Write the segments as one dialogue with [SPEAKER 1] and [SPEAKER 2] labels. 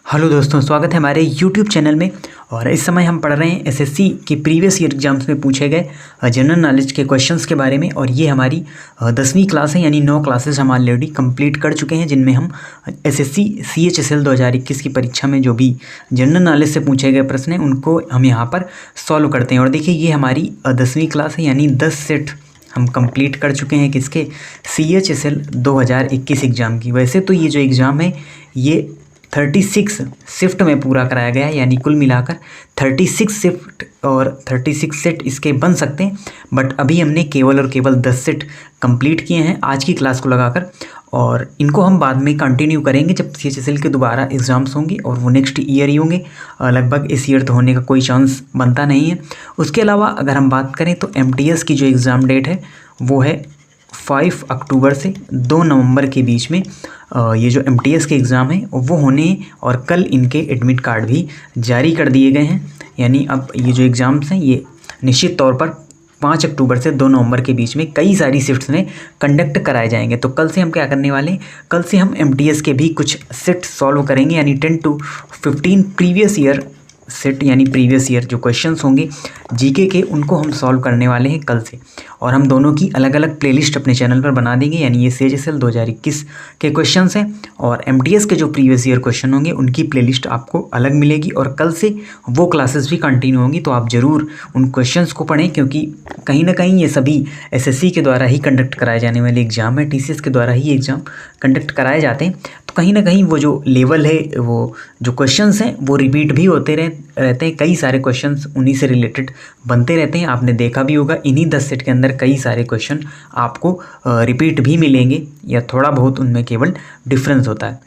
[SPEAKER 1] Hello दोस्तों, स्वागत है हमारे यूट्यूब चैनल में। और इस समय हम पढ़ रहे हैं एसएससी के प्रीवियस ईयर एग्जाम्स में पूछे गए जनरल नॉलेज के क्वेश्चंस के बारे में। और ये हमारी 10वीं क्लास है, यानी 9 क्लासेस हम ऑलरेडी कंप्लीट कर चुके हैं, जिनमें हम एसएससी CHSL 2021 की परीक्षा में जो भी जनरल नॉलेज से पूछे गए प्रश्न हैं उनको हम यहाँ पर सॉल्व करते हैं। और देखिए, ये हमारी 10वीं क्लास है, यानी 10 सेट हम कंप्लीट कर चुके हैं किसके, CHSL 2021 एग्ज़ाम की। वैसे तो ये जो एग्ज़ाम है ये 36 शिफ्ट में पूरा कराया गया है, यानी कुल मिलाकर 36 शिफ्ट और 36 सेट इसके बन सकते हैं। बट अभी हमने केवल और केवल 10 सेट कंप्लीट किए हैं आज की क्लास को लगाकर, और इनको हम बाद में कंटिन्यू करेंगे जब CHSL के दोबारा एग्ज़ाम्स होंगे, और वो नेक्स्ट ईयर ही होंगे। लगभग इस ईयर तो होने का कोई चांस बनता नहीं है। उसके अलावा अगर हम बात करें तो MTS की जो एग्ज़ाम डेट है वो है 5 अक्टूबर से 2 नवंबर के बीच में। ये जो MTS के एग्ज़ाम है वो होने, और कल इनके एडमिट कार्ड भी जारी कर दिए गए हैं। यानी अब ये जो एग्ज़ाम्स हैं ये निश्चित तौर पर 5 अक्टूबर से 2 नवंबर के बीच में कई सारी शिफ्ट्स में कंडक्ट कराए जाएंगे। तो कल से हम क्या करने वाले हैं, कल से हम MTS के भी कुछ सेट सॉल्व करेंगे, यानी 10 to 15 प्रीवियस ईयर सेट, यानी प्रीवियस ईयर जो क्वेश्चंस होंगे जीके के उनको हम सॉल्व करने वाले हैं कल से। और हम दोनों की अलग अलग प्लेलिस्ट अपने चैनल पर बना देंगे, यानी ये CHSL 2021 के क्वेश्चंस हैं और MTS के जो प्रीवियस ईयर क्वेश्चन होंगे उनकी प्लेलिस्ट आपको अलग मिलेगी। और कल से वो क्लासेस भी कंटिन्यू होंगी, तो आप ज़रूर उन क्वेश्चंस को पढ़ें, क्योंकि कहीं ना कहीं ये सभी SSC के द्वारा ही कंडक्ट कराए जाने वाले एग्ज़ाम है, TCS के द्वारा ही एग्ज़ाम कंडक्ट कराए जाते हैं। तो कहीं ना कहीं वो जो लेवल है, वो जो क्वेश्चंस हैं वो रिपीट भी होते रहते हैं। कई सारे क्वेश्चंस उन्हीं से रिलेटेड बनते रहते हैं। आपने देखा भी होगा इन्हीं 10 सेट के अंदर कई सारे क्वेश्चन आपको रिपीट भी मिलेंगे, या थोड़ा बहुत उनमें केवल डिफरेंस होता है।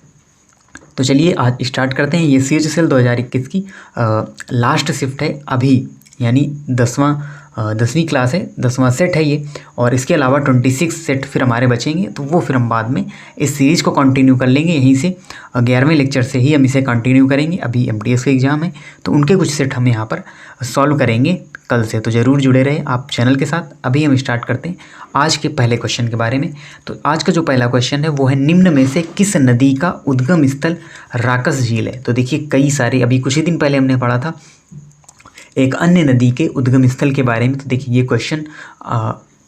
[SPEAKER 1] तो चलिए आज स्टार्ट करते हैं। ये CHSL 2021 की लास्ट शिफ्ट है अभी, यानी 10वीं क्लास है, 10वां सेट है ये। और इसके अलावा 26 सेट फिर हमारे बचेंगे, तो वो फिर हम बाद में इस सीरीज़ को कंटिन्यू कर लेंगे। यहीं से 11वें लेक्चर से ही हम इसे कंटिन्यू करेंगे। अभी MTS का एग्ज़ाम है तो उनके कुछ सेट हम यहाँ पर सॉल्व करेंगे कल से, तो ज़रूर जुड़े रहे आप चैनल के साथ। अभी हम स्टार्ट करते हैं आज के पहले क्वेश्चन के बारे में। तो आज का जो पहला क्वेश्चन है वो है, निम्न में से किस नदी का उद्गम स्थल राकस झील है। तो देखिए, कई सारे, अभी कुछ ही दिन पहले हमने पढ़ा था एक अन्य नदी के उद्गम स्थल के बारे में। तो देखिए, ये क्वेश्चन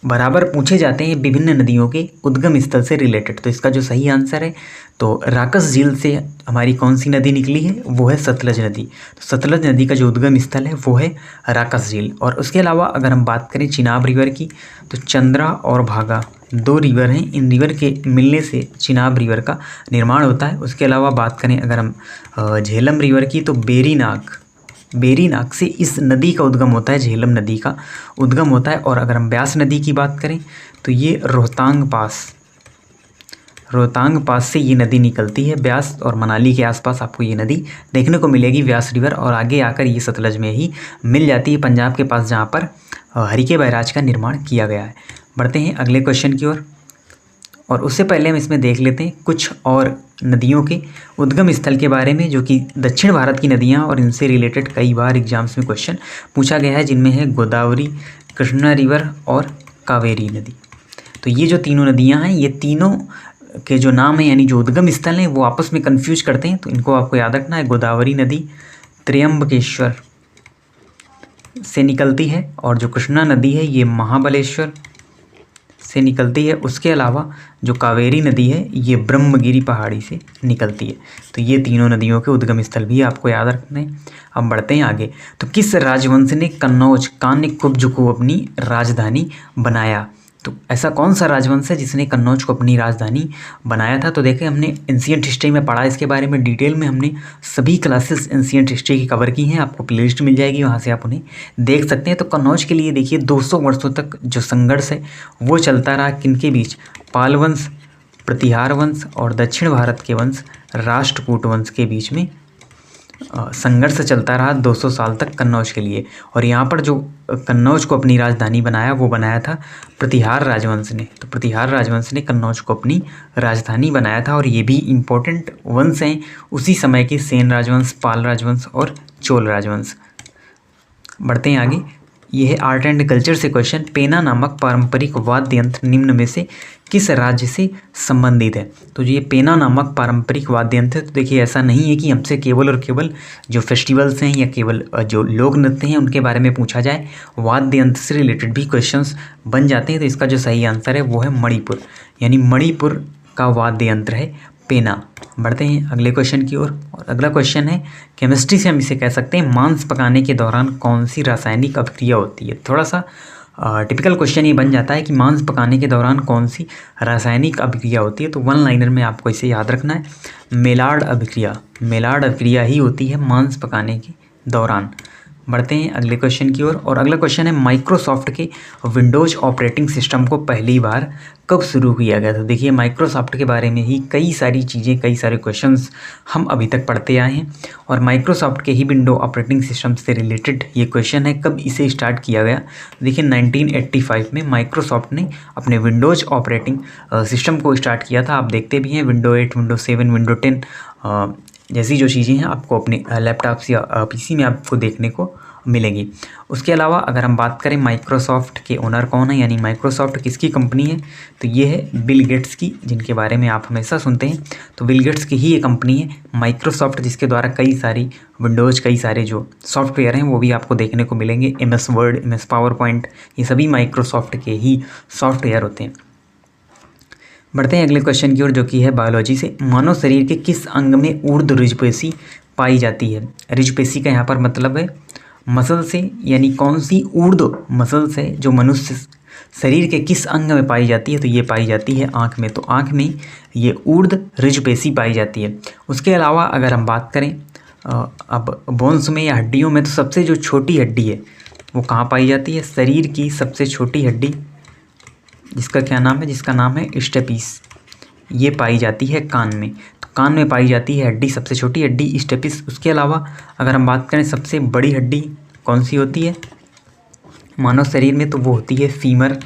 [SPEAKER 1] बराबर पूछे जाते हैं विभिन्न नदियों के उद्गम स्थल से रिलेटेड। तो इसका जो सही आंसर है, तो राकस झील से हमारी कौन सी नदी निकली है, वो है सतलज नदी। तो सतलज नदी का जो उद्गम स्थल है वो है राकस झील। और उसके अलावा अगर हम बात करें चिनाब रिवर की, तो चंद्रा और भागा 2 रिवर हैं। इन रिवर के मिलने से चिनाब रिवर का निर्माण होता है। उसके अलावा बात करें अगर हम झेलम रिवर की, तो बेरीनाग से इस नदी का उद्गम होता है, झेलम नदी का उद्गम होता है। और अगर हम ब्यास नदी की बात करें तो ये रोहतांग पास से ये नदी निकलती है। ब्यास और मनाली के आसपास आपको ये नदी देखने को मिलेगी, व्यास रिवर। और आगे आकर ये सतलज में ही मिल जाती है, पंजाब के पास, जहाँ पर हरिके बैराज का निर्माण किया गया है। बढ़ते हैं अगले क्वेश्चन की ओर, और उससे पहले हम इसमें देख लेते हैं कुछ और नदियों के उद्गम स्थल के बारे में, जो कि दक्षिण भारत की नदियां, और इनसे रिलेटेड कई बार एग्जाम्स में क्वेश्चन पूछा गया है, जिनमें है गोदावरी, कृष्णा रिवर और कावेरी नदी। तो ये जो तीनों नदियां हैं, ये तीनों के जो नाम हैं, यानी जो उद्गम स्थल हैं, वो आपस में कन्फ्यूज करते हैं। तो इनको आपको याद रखना है। गोदावरी नदी त्र्यंबकेश्वर से निकलती है, और जो कृष्णा नदी है ये महाबलेश्वर से निकलती है। उसके अलावा जो कावेरी नदी है ये ब्रह्मगिरी पहाड़ी से निकलती है। तो ये तीनों नदियों के उद्गम स्थल भी आपको याद रखने हैं। अब बढ़ते हैं आगे। तो किस राजवंश ने कन्नौज कान्यकुब्ज को अपनी राजधानी बनाया। तो ऐसा कौन सा राजवंश है जिसने कन्नौज को अपनी राजधानी बनाया था। तो देखें, हमने एंशिएंट हिस्ट्री में पढ़ा, इसके बारे में डिटेल में हमने सभी क्लासेस एंशिएंट हिस्ट्री की कवर की हैं। आपको प्लेलिस्ट मिल जाएगी, वहाँ से आप उन्हें देख सकते हैं। तो कन्नौज के लिए देखिए 200 वर्षों तक जो संघर्ष है वो चलता रहा। किनके बीच, पाल वंश, प्रतिहार वंश और दक्षिण भारत के वंश राष्ट्रकूट वंश के बीच में संघर्ष चलता रहा 200 साल तक कन्नौज के लिए। और यहाँ पर जो कन्नौज को अपनी राजधानी बनाया वो बनाया था प्रतिहार राजवंश ने। तो प्रतिहार राजवंश ने कन्नौज को अपनी राजधानी बनाया था। और ये भी इम्पोर्टेंट वंश हैं उसी समय के, सेन राजवंश, पाल राजवंश और चोल राजवंश। बढ़ते हैं आगे। ये है आर्ट एंड कल्चर से क्वेश्चन। पेना नामक पारंपरिक वाद्य यंत्र निम्न में से किस राज्य से संबंधित है? तो ये पेना नामक पारंपरिक वाद्य यंत्र, तो देखिए ऐसा नहीं है कि हमसे केवल और केवल जो फेस्टिवल्स हैं या केवल जो लोक नृत्य हैं उनके बारे में पूछा जाए, वाद्य यंत्र से रिलेटेड भी क्वेश्चंस बन जाते हैं। तो इसका जो सही आंसर है वो है मणिपुर, यानी मणिपुर का वाद्य यंत्र है पेना। बढ़ते हैं अगले क्वेश्चन की ओर और अगला क्वेश्चन है केमिस्ट्री से हम इसे कह सकते हैं मांस पकाने के दौरान कौन सी रासायनिक अभिक्रिया होती है? थोड़ा सा टिपिकल क्वेश्चन ये बन जाता है कि मांस पकाने के दौरान कौन सी रासायनिक अभिक्रिया होती है, तो वन लाइनर में आपको इसे याद रखना है, मेलार्ड अभिक्रिया। मेलार्ड अभिक्रिया ही होती है मांस पकाने के दौरान। बढ़ते हैं अगले क्वेश्चन की ओर और अगला क्वेश्चन है माइक्रोसॉफ्ट के विंडोज ऑपरेटिंग सिस्टम को पहली बार कब शुरू किया गया था? तो देखिए माइक्रोसॉफ्ट के बारे में ही कई सारी चीज़ें, कई सारे क्वेश्चंस हम अभी तक पढ़ते आए हैं और माइक्रोसॉफ्ट के ही विंडो ऑपरेटिंग सिस्टम से रिलेटेड ये क्वेश्चन है, कब इसे स्टार्ट किया गया? देखिए 1985 में माइक्रोसॉफ्ट ने अपने विंडोज ऑपरेटिंग सिस्टम को स्टार्ट किया था। आप देखते भी हैं विंडो 8, विंडो 7, विंडो 10 जैसी जो चीज़ें हैं आपको अपने लैपटॉप्स या पीसी में आपको देखने को मिलेंगी। उसके अलावा अगर हम बात करें माइक्रोसॉफ्ट के ओनर कौन है, यानी माइक्रोसॉफ्ट किसकी कंपनी है, तो ये है बिल गेट्स की, जिनके बारे में आप हमेशा सुनते हैं। तो बिल गेट्स की ही ये कंपनी है माइक्रोसॉफ्ट, जिसके द्वारा कई सारी विंडोज़, कई सारे जो सॉफ्टवेयर हैं वो भी आपको देखने को मिलेंगे। MS word, MS power point, ये सभी माइक्रोसॉफ्ट के ही सॉफ्टवेयर होते हैं। बढ़ते हैं अगले क्वेश्चन की ओर, जो कि है बायोलॉजी से। मानव शरीर के किस अंग में ऊर्ध्व रिजपेशी पाई जाती है? रिजपेशी का यहाँ पर मतलब है मसल से, यानी कौन सी ऊर्ध्व मसल से जो मनुष्य शरीर के किस अंग में पाई जाती है? तो ये पाई जाती है आँख में। तो आँख में ये ऊर्ध्व रिजपेशी पाई जाती है। उसके अलावा अगर हम बात करें अब बोन्स में या हड्डियों में, तो सबसे जो छोटी हड्डी है वो कहाँ पाई जाती है? शरीर की सबसे छोटी हड्डी, जिसका क्या नाम है? जिसका नाम है स्टेपिस। ये पाई जाती है कान में। तो कान में पाई जाती है हड्डी, सबसे छोटी हड्डी स्टेपिस। उसके अलावा अगर हम बात करें सबसे बड़ी हड्डी कौन सी होती है मानव शरीर में, तो वो होती है फीमर,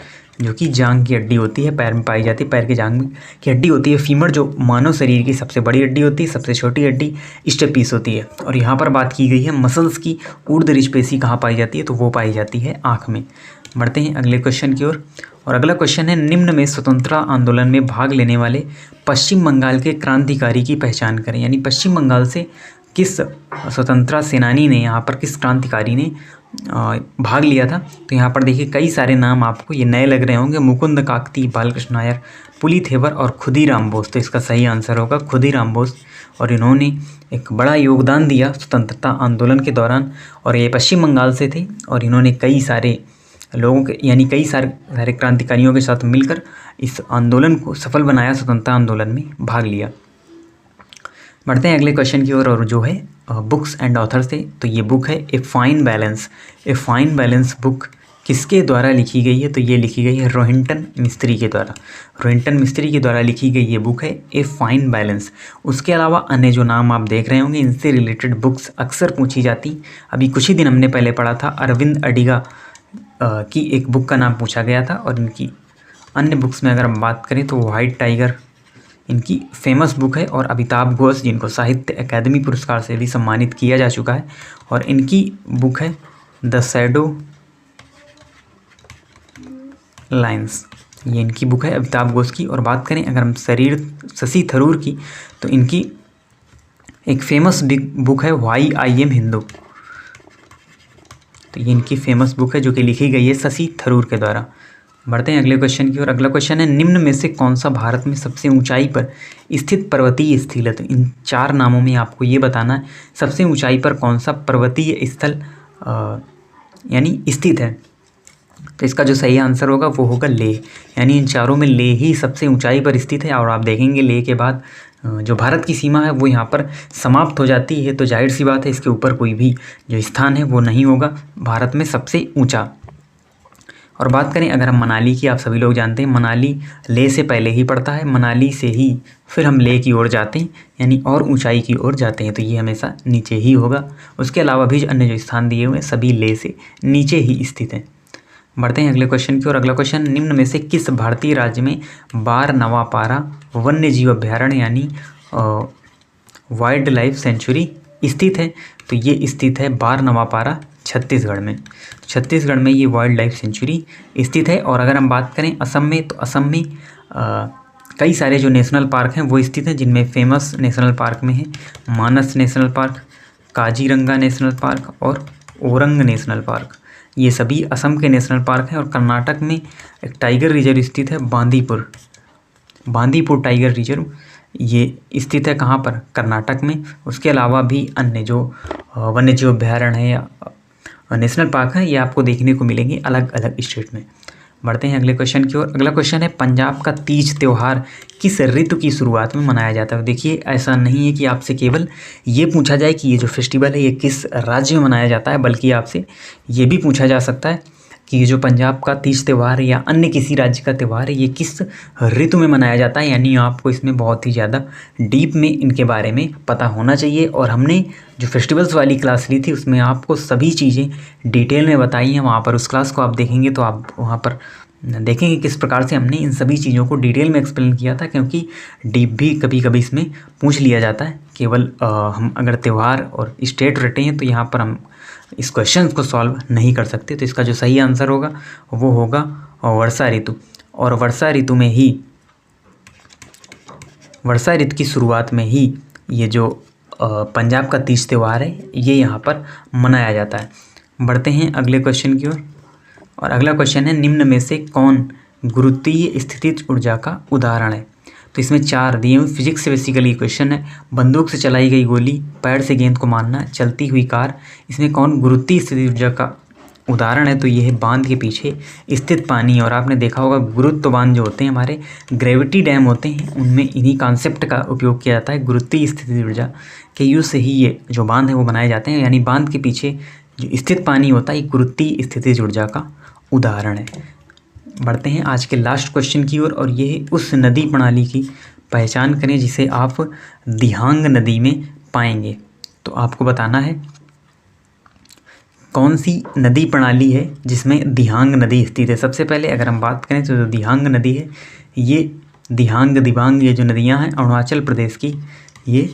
[SPEAKER 1] जो कि जांघ की हड्डी होती है, पैर में पाई जाती है, पैर के जांघ में की हड्डी होती है फीमर, जो मानव शरीर की सबसे बड़ी हड्डी होती है। सबसे छोटी हड्डी स्टेपिस होती है। और यहाँ पर बात की गई है मसल्स की, ऊर्ध्व रिजपेशी कहाँ पाई जाती है? तो वो पाई जाती है आँख में। बढ़ते हैं अगले क्वेश्चन की ओर और अगला क्वेश्चन है निम्न में स्वतंत्रता आंदोलन में भाग लेने वाले पश्चिम बंगाल के क्रांतिकारी की पहचान करें। यानी पश्चिम बंगाल से किस स्वतंत्रता सेनानी ने, यहाँ पर किस क्रांतिकारी ने भाग लिया था? तो यहाँ पर देखिए कई सारे नाम आपको ये नए लग रहे होंगे, मुकुंद काकती, बालकृष्ण नायर, पुलिथेवर और खुदीराम बोस। तो इसका सही आंसर होगा खुदीराम बोस। और इन्होंने एक बड़ा योगदान दिया स्वतंत्रता आंदोलन के दौरान और ये पश्चिम बंगाल से थे और इन्होंने कई सारे लोगों के, यानी कई सारे क्रांतिकारियों के साथ मिलकर इस आंदोलन को सफल बनाया, स्वतंत्रता आंदोलन में भाग लिया। बढ़ते हैं अगले क्वेश्चन की ओर और जो है बुक्स एंड ऑथर से। तो ये बुक है a fine balance. A fine balance book किसके द्वारा लिखी गई है? तो ये लिखी गई है रोहिंटन मिस्त्री के द्वारा। रोहिंटन मिस्त्री के द्वारा लिखी गई ये बुक है ए फाइन बैलेंस। उसके अलावा अन्य जो नाम आप देख रहे होंगे, इनसे रिलेटेड बुक्स अक्सर पूछी जाती। अभी कुछ ही दिन हमने पहले पढ़ा था, अरविंद अडिगा की एक बुक का नाम पूछा गया था। और इनकी अन्य बुक्स में अगर हम बात करें तो वाइट टाइगर इनकी फेमस बुक है। और अमिताभ घोष, जिनको साहित्य अकादमी पुरस्कार से भी सम्मानित किया जा चुका है, और इनकी बुक है द शैडो लाइन्स। ये इनकी बुक है अमिताभ घोष की। और बात करें अगर हम शशि थरूर की, तो इनकी एक फेमस बुक है व्हाई आई एम हिंदू। तो ये इनकी फेमस बुक है जो कि लिखी गई है शशि थरूर के द्वारा। बढ़ते हैं अगले क्वेश्चन की ओर। अगला क्वेश्चन है निम्न में से कौन सा भारत में सबसे ऊंचाई पर स्थित पर्वतीय स्थल है? तो इन चार नामों में आपको ये बताना है सबसे ऊंचाई पर कौन सा पर्वतीय स्थल यानी स्थित है। तो इसका जो सही आंसर होगा वो होगा लेह। यानी इन चारों में लेह ही सबसे ऊंचाई पर स्थित है। और आप देखेंगे लेह के बाद जो भारत की सीमा है वो यहाँ पर समाप्त हो जाती है। तो जाहिर सी बात है इसके ऊपर कोई भी जो स्थान है वो नहीं होगा भारत में सबसे ऊंचा। और बात करें अगर हम मनाली की, आप सभी लोग जानते हैं मनाली लेह से पहले ही पड़ता है, मनाली से ही फिर हम लेह की ओर जाते हैं, यानी और ऊंचाई की ओर जाते हैं। तो ये हमेशा नीचे ही होगा। उसके अलावा भी अन्य जो स्थान दिए हुए हैं सभी लेह से नीचे ही स्थित हैं। बढ़ते हैं अगले क्वेश्चन की ओर। अगला क्वेश्चन निम्न में से किस भारतीय राज्य में बारनवापारा वन्य जीव अभ्यारण्य यानी वाइल्ड लाइफ सेंचुरी स्थित है? तो ये स्थित है बारनवापारा छत्तीसगढ़ में। छत्तीसगढ़ में ये वाइल्ड लाइफ सेंचुरी स्थित है। और अगर हम बात करें असम में, तो असम में कई सारे जो नेशनल पार्क हैं वो स्थित हैं, जिनमें फेमस नेशनल पार्क में है Manas national park, Kaziranga national park और ओरंग नेशनल पार्क। ये सभी असम के नेशनल पार्क हैं। और कर्नाटक में एक टाइगर रिजर्व स्थित है, बांदीपुर टाइगर रिजर्व। ये स्थित है कहाँ पर? कर्नाटक में। उसके अलावा भी अन्य जो वन्य जीव अभ्यारण्य है या नेशनल पार्क है, ये आपको देखने को मिलेंगे अलग अलग स्टेट में। बढ़ते हैं अगले क्वेश्चन की ओर। अगला क्वेश्चन है, पंजाब का तीज त्यौहार किस ऋतु की शुरुआत में मनाया जाता है? देखिए, ऐसा नहीं है कि आपसे केवल ये पूछा जाए कि ये जो फेस्टिवल है ये किस राज्य में मनाया जाता है, बल्कि आपसे ये भी पूछा जा सकता है कि ये जो पंजाब का तीज त्यौहार है या अन्य किसी राज्य का त्यौहार है, ये किस ऋतु में मनाया जाता है। यानी आपको इसमें बहुत ही ज़्यादा डीप में इनके बारे में पता होना चाहिए। और हमने जो फेस्टिवल्स वाली क्लास ली थी उसमें आपको सभी चीज़ें डिटेल में बताई हैं। वहाँ पर उस क्लास को आप देखेंगे तो आप वहाँ पर देखेंगे किस प्रकार से हमने इन सभी चीज़ों को डिटेल में एक्सप्लेन किया था, क्योंकि डीप भी कभी कभी इसमें पूछ लिया जाता है। केवल हम अगर त्यौहार और स्टेट रटे हैं तो यहाँ पर हम इस क्वेश्चन को सॉल्व नहीं कर सकते। तो इसका जो सही आंसर होगा वो होगा वर्षा ऋतु। और वर्षा ऋतु में ही, वर्षा ऋतु की शुरुआत में ही ये जो पंजाब का तीज त्यौहार है ये यहाँ पर मनाया जाता है। बढ़ते हैं अगले क्वेश्चन की ओर। और अगला क्वेश्चन है, निम्न में से कौन गुरुत्वीय स्थितिज ऊर्जा का उदाहरण है? तो इसमें 4 दिए हुए फिजिक्स से बेसिकली क्वेश्चन है। बंदूक से चलाई गई गोली, पैर से गेंद को मारना, चलती हुई कार, इसमें कौन गुरुत्वीय स्थितिज ऊर्जा का उदाहरण है? तो ये है बांध के पीछे स्थित पानी। और आपने देखा होगा गुरुत्व बांध जो होते हैं हमारे ग्रेविटी डैम होते हैं, उनमें इन्हीं कॉन्सेप्ट का उपयोग किया जाता है। गुरुत्वीय स्थितिज ऊर्जा के यूज से ही ये जो बांध है वो बनाए जाते हैं। यानी बांध के पीछे जो स्थित पानी होता है ये गुरुत्वीय स्थितिज ऊर्जा का उदाहरण है। बढ़ते हैं आज के लास्ट क्वेश्चन की ओर। और ये उस नदी प्रणाली की पहचान करें जिसे आप दिहांग नदी में पाएंगे। तो आपको बताना है कौन सी नदी प्रणाली है जिसमें दिहांग नदी स्थित है। सबसे पहले अगर हम बात करें तो जो दिहांग नदी है, ये दिहांग दिबांग ये जो नदियां हैं अरुणाचल प्रदेश की ये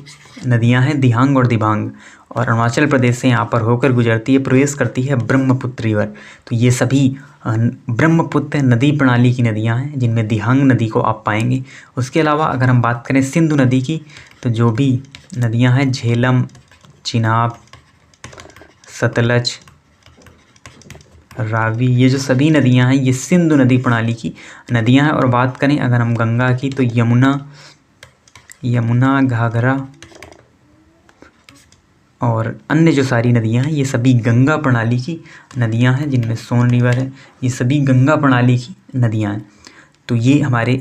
[SPEAKER 1] नदियां हैं, दिहांग और दिबांग। और अरुणाचल प्रदेश से यहाँ पर होकर गुजरती है, प्रवेश करती है ब्रह्मपुत्र रिवर। तो ये सभी ब्रह्मपुत्र नदी प्रणाली की नदियाँ हैं जिनमें दिहांग नदी को आप पाएंगे। उसके अलावा अगर हम बात करें सिंधु नदी की, तो जो भी नदियाँ हैं झेलम, चिनाब, सतलज, रावी, ये जो सभी नदियाँ हैं ये सिंधु नदी प्रणाली की नदियाँ हैं। और बात करें अगर हम गंगा की, तो यमुना, घाघरा और अन्य जो सारी नदियां हैं ये सभी गंगा प्रणाली की नदियां हैं, जिनमें सोन रिवर है, ये सभी गंगा प्रणाली की नदियां हैं। तो ये हमारे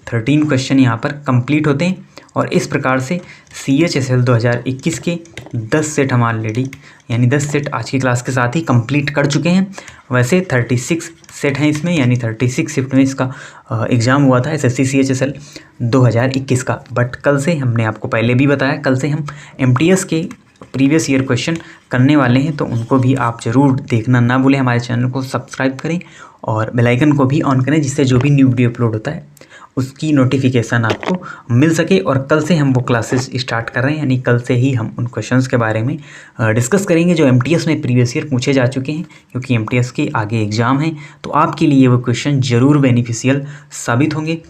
[SPEAKER 1] 13 क्वेश्चन यहाँ पर कंप्लीट होते हैं। और इस प्रकार से CHSL 2021 के 10 सेट हम ऑलरेडी, यानी 10 सेट आज की क्लास के साथ ही कंप्लीट कर चुके हैं। वैसे 36 सेट हैं इसमें, यानी 36 शिफ्ट में इसका एग्ज़ाम हुआ था SSC CHSL 2021 का। बट कल से, हमने आपको पहले भी बताया, कल से हम MTS के प्रीवियस ईयर क्वेश्चन करने वाले हैं। तो उनको भी आप ज़रूर देखना ना भूलें। हमारे चैनल को सब्सक्राइब करें और बेल आइकन को भी ऑन करें, जिससे जो भी न्यू वीडियो अपलोड होता है उसकी नोटिफिकेशन आपको मिल सके। और कल से हम वो क्लासेस स्टार्ट कर रहे हैं, यानी कल से ही हम उन क्वेश्चंस के बारे में डिस्कस करेंगे जो MTS में प्रीवियस ईयर पूछे जा चुके हैं। क्योंकि MTS के आगे एग्ज़ाम हैं तो आपके लिए वो क्वेश्चन ज़रूर बेनिफिशियल साबित होंगे।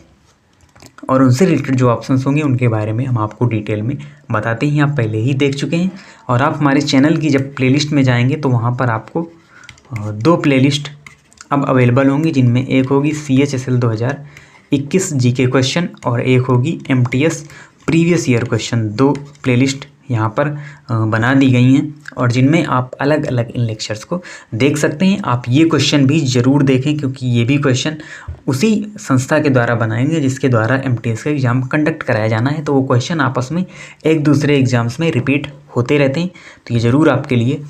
[SPEAKER 1] और उनसे रिलेटेड जो ऑप्शंस होंगे उनके बारे में हम आपको डिटेल में बताते हैं, आप पहले ही देख चुके हैं। और आप हमारे चैनल की जब प्लेलिस्ट में जाएंगे तो वहाँ पर आपको 2 प्लेलिस्ट अब अवेलेबल होंगी, जिनमें एक होगी CHSL 2021 GK क्वेश्चन और एक होगी MTS previous year question. 2 playlist यहाँ पर बना दी गई हैं और जिनमें आप अलग अलग इन लेक्चर्स को देख सकते हैं। आप ये क्वेश्चन भी ज़रूर देखें, क्योंकि ये भी क्वेश्चन उसी संस्था के द्वारा बनाएंगे जिसके द्वारा MTS का एग्ज़ाम कंडक्ट कराया जाना है। तो वो क्वेश्चन आपस में एक दूसरे एग्ज़ाम्स में रिपीट होते रहते हैं। तो ये ज़रूर आपके लिए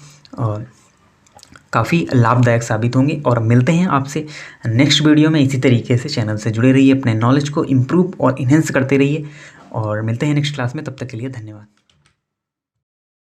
[SPEAKER 1] काफ़ी लाभदायक साबित होंगे। और मिलते हैं आपसे नेक्स्ट वीडियो में। इसी तरीके से चैनल से जुड़े रहिए, अपने नॉलेज को इम्प्रूव और इन्हेंस करते रहिए। और मिलते हैं नेक्स्ट क्लास में, तब तक के लिए धन्यवाद।